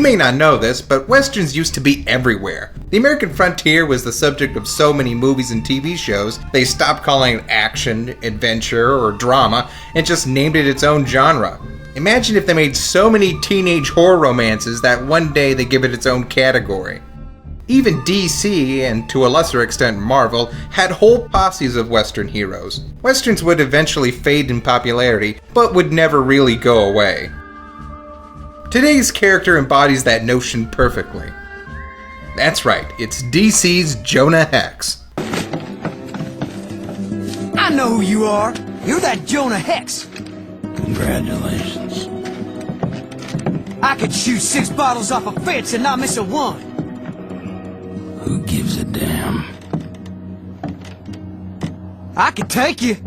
may not know this, but westerns used to be everywhere. The American frontier was the subject of so many movies and TV shows, they stopped calling it action, adventure, or drama, and just named it its own genre. Imagine if they made so many teenage horror romances that one day they give it its own category. Even DC, and to a lesser extent Marvel, had whole posses of Western heroes. Westerns would eventually fade in popularity, but would never really go away. Today's character embodies that notion perfectly. That's right, it's DC's Jonah Hex. I know who you are. You're that Jonah Hex. Congratulations. I could shoot 6 bottles off a fence and not miss a one. Who gives a damn? I could take you.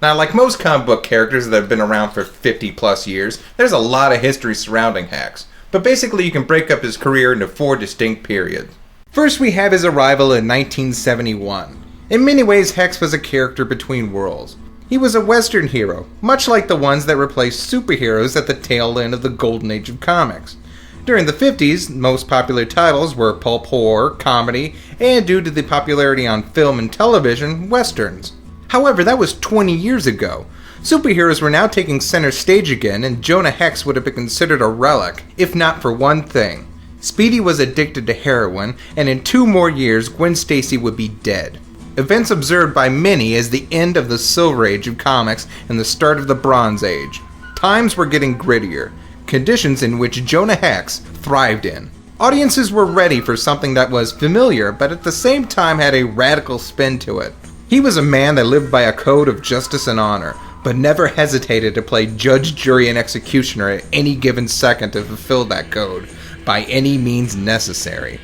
Now, like most comic book characters that have been around for 50 plus years, there's a lot of history surrounding Hex. But basically you can break up his career into 4 distinct periods. First we have his arrival in 1971. In many ways, Hex was a character between worlds. He was a Western hero, much like the ones that replaced superheroes at the tail end of the golden age of comics. During the 50s, most popular titles were pulp horror, comedy, and due to the popularity on film and television, westerns. However, that was 20 years ago. Superheroes were now taking center stage again, and Jonah Hex would have been considered a relic, if not for one thing. Speedy was addicted to heroin, and in 2 more years, Gwen Stacy would be dead. Events observed by many as the end of the Silver Age of comics and the start of the Bronze Age. Times were getting grittier, conditions in which Jonah Hex thrived in. Audiences were ready for something that was familiar, but at the same time had a radical spin to it. He was a man that lived by a code of justice and honor, but never hesitated to play judge, jury, and executioner at any given second to fulfill that code, by any means necessary.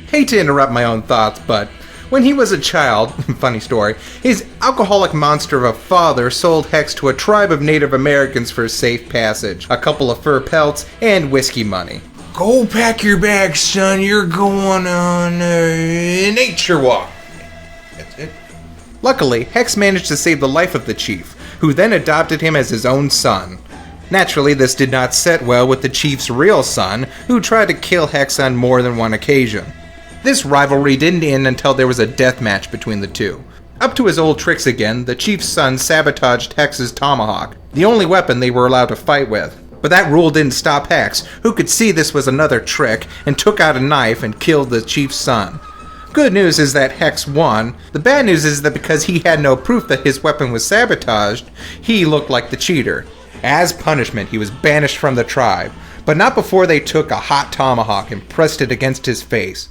Hate to interrupt my own thoughts, but when he was a child, funny story, his alcoholic monster of a father sold Hex to a tribe of Native Americans for safe passage, a couple of fur pelts, and whiskey money. Go pack your bags, son, you're going on a nature walk. That's it. Luckily, Hex managed to save the life of the chief, who then adopted him as his own son. Naturally, this did not set well with the chief's real son, who tried to kill Hex on more than one occasion. This rivalry didn't end until there was a death match between the two. Up to his old tricks again, the chief's son sabotaged Hex's tomahawk, the only weapon they were allowed to fight with. But that rule didn't stop Hex, who could see this was another trick, and took out a knife and killed the chief's son. Good news is that Hex won. The bad news is that because he had no proof that his weapon was sabotaged, he looked like the cheater. As punishment, he was banished from the tribe, but not before they took a hot tomahawk and pressed it against his face.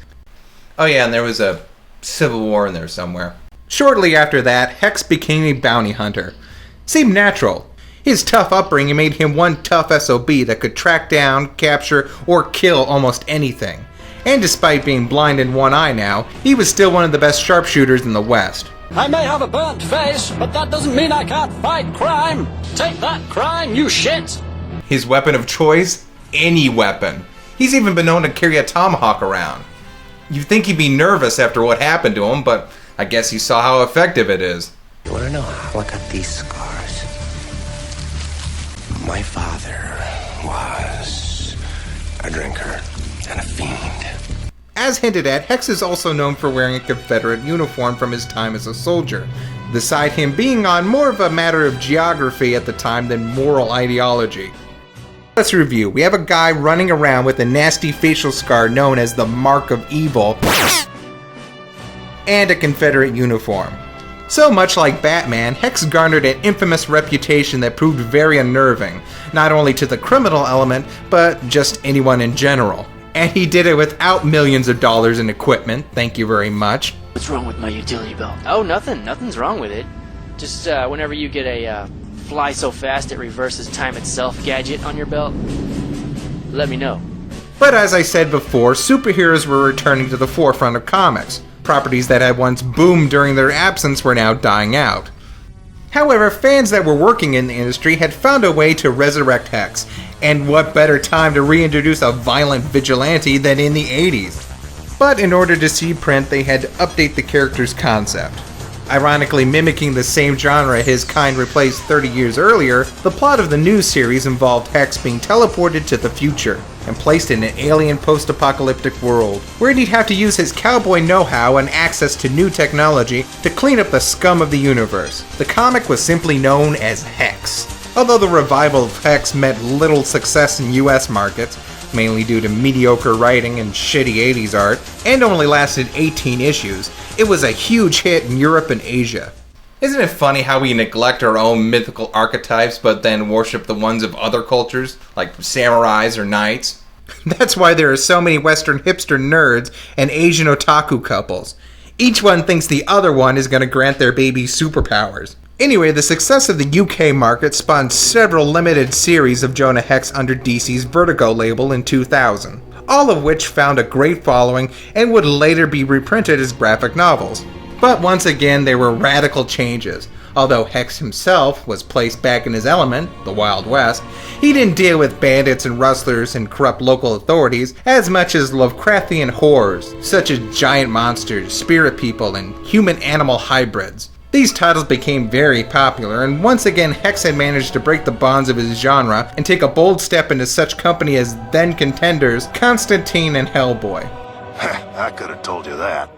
Oh yeah, and there was a civil war in there somewhere. Shortly after that, Hex became a bounty hunter. Seemed natural. His tough upbringing made him one tough SOB that could track down, capture, or kill almost anything. And despite being blind in one eye now, he was still one of the best sharpshooters in the West. I may have a burnt face, but that doesn't mean I can't fight crime. Take that, crime, you shit! His weapon of choice? Any weapon. He's even been known to carry a tomahawk around. You'd think he'd be nervous after what happened to him, but I guess he saw how effective it is. You wanna know how I got these scars? My father was a drinker and a fiend. As hinted at, Hex is also known for wearing a Confederate uniform from his time as a soldier, beside him being on more of a matter of geography at the time than moral ideology. Let's review. We have a guy running around with a nasty facial scar known as the Mark of Evil, and a Confederate uniform. So much like Batman, Hex garnered an infamous reputation that proved very unnerving, not only to the criminal element, but just anyone in general. And he did it without millions of dollars in equipment, thank you very much. What's wrong with my utility belt? Oh, nothing. Nothing's wrong with it. Just whenever you get a fly so fast it reverses time itself gadget on your belt, let me know. But as I said before, superheroes were returning to the forefront of comics. properties that had once boomed during their absence were now dying out. However, fans that were working in the industry had found a way to resurrect Hex, and what better time to reintroduce a violent vigilante than in the 80s. But in order to see print, they had to update the character's concept. Ironically mimicking the same genre his kind replaced 30 years earlier, the plot of the new series involved Hex being teleported to the future and placed in an alien post-apocalyptic world, where he'd have to use his cowboy know-how and access to new technology to clean up the scum of the universe. The comic was simply known as Hex. Although the revival of Hex met little success in US markets, mainly due to mediocre writing and shitty 80s art, and only lasted 18 issues, it was a huge hit in Europe and Asia. Isn't it funny how we neglect our own mythical archetypes but then worship the ones of other cultures, like samurais or knights? That's why there are so many Western hipster nerds and Asian otaku couples. Each one thinks the other one is going to grant their baby superpowers. Anyway, the success of the UK market spawned several limited series of Jonah Hex under DC's Vertigo label in 2000, all of which found a great following and would later be reprinted as graphic novels. But once again, there were radical changes. Although Hex himself was placed back in his element, the Wild West, he didn't deal with bandits and rustlers and corrupt local authorities as much as Lovecraftian horrors, such as giant monsters, spirit people, and human-animal hybrids. These titles became very popular, and once again Hex had managed to break the bonds of his genre and take a bold step into such company as then contenders Constantine and Hellboy. I could have told you that.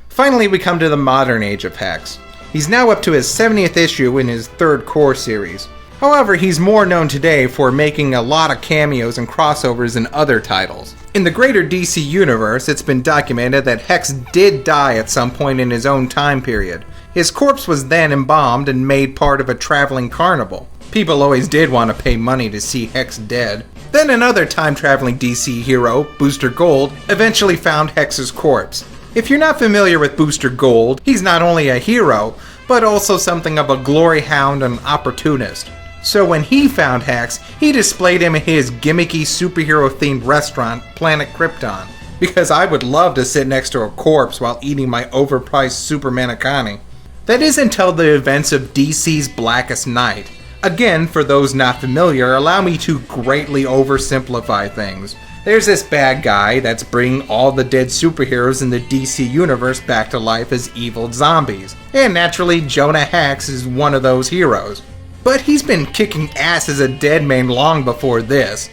Finally, we come to the modern age of Hex. He's now up to his 70th issue in his third core series. However, he's more known today for making a lot of cameos and crossovers in other titles. In the greater DC universe, it's been documented that Hex did die at some point in his own time period. His corpse was then embalmed and made part of a traveling carnival. People always did want to pay money to see Hex dead. Then another time-traveling DC hero, Booster Gold, eventually found Hex's corpse. If you're not familiar with Booster Gold, he's not only a hero, but also something of a glory hound and opportunist. So when he found Hex, he displayed him in his gimmicky superhero-themed restaurant, Planet Krypton. Because I would love to sit next to a corpse while eating my overpriced Super Manicani. That is until the events of DC's Blackest Night. Again, for those not familiar, allow me to greatly oversimplify things. There's this bad guy that's bringing all the dead superheroes in the DC universe back to life as evil zombies. And naturally, Jonah Hex is one of those heroes. But he's been kicking ass as a dead man long before this.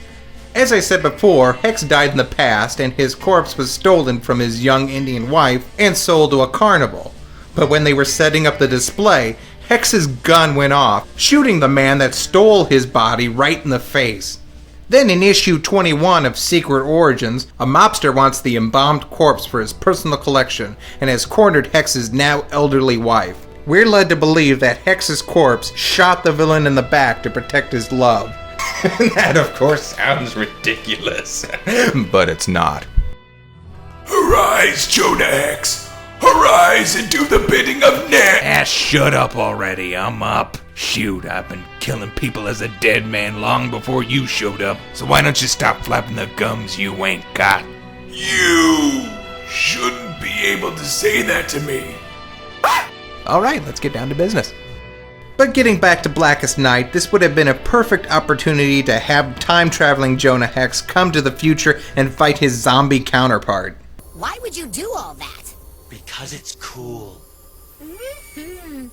As I said before, Hex died in the past and his corpse was stolen from his young Indian wife and sold to a carnival. But when they were setting up the display, Hex's gun went off, shooting the man that stole his body right in the face. Then in issue 21 of Secret Origins, a mobster wants the embalmed corpse for his personal collection and has cornered Hex's now elderly wife. We're led to believe that Hex's corpse shot the villain in the back to protect his love. That, of course, sounds ridiculous. But it's not. Arise, Jonah Hex! Arise and do the bidding of Ned! Shut up already, I'm up. Shoot, I've been killing people as a dead man long before you showed up, so why don't you stop flapping the gums you ain't got? You shouldn't be able to say that to me. Alright, let's get down to business. But getting back to Blackest Night, this would have been a perfect opportunity to have time-traveling Jonah Hex come to the future and fight his zombie counterpart. Why would you do all that? Because it's cool.